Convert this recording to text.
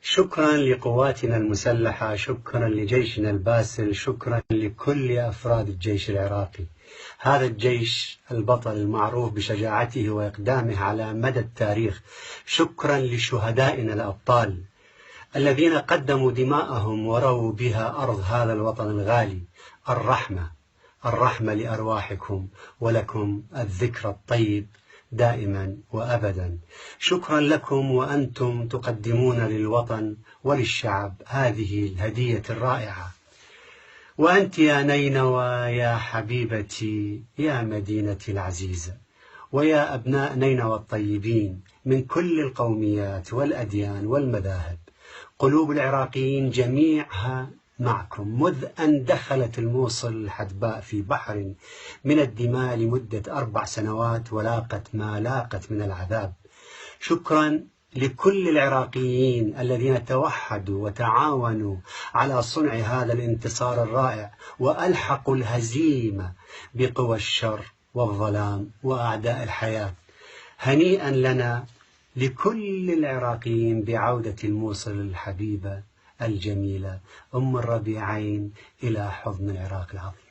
شكرا لقواتنا المسلحة، شكرا لجيشنا الباسل، شكرا لكل أفراد الجيش العراقي. هذا الجيش البطل المعروف بشجاعته وإقدامه على مدى التاريخ. شكرا لشهدائنا الأبطال الذين قدموا دماءهم ورووا بها أرض هذا الوطن الغالي. الرحمة لأرواحكم، ولكم الذكر الطيب دائما وأبدا. شكرا لكم وأنتم تقدمون للوطن وللشعب هذه الهدية الرائعة. وأنت يا نينوى يا حبيبتي يا مدينتي العزيزة، ويا أبناء نينوى الطيبين من كل القوميات والأديان والمذاهب، قلوب العراقيين جميعها معكم منذ أن دخلت الموصل الحدباء في بحر من الدماء لمدة 4 سنوات ولاقت ما لاقت من العذاب. شكرا لكل العراقيين الذين توحدوا وتعاونوا على صنع هذا الانتصار الرائع وألحقوا الهزيمة بقوى الشر والظلام وأعداء الحياة. هنيئا لنا لكل العراقيين بعودة الموصل الحبيبة الجميلة أم الربيعين إلى حضن العراق العظيم.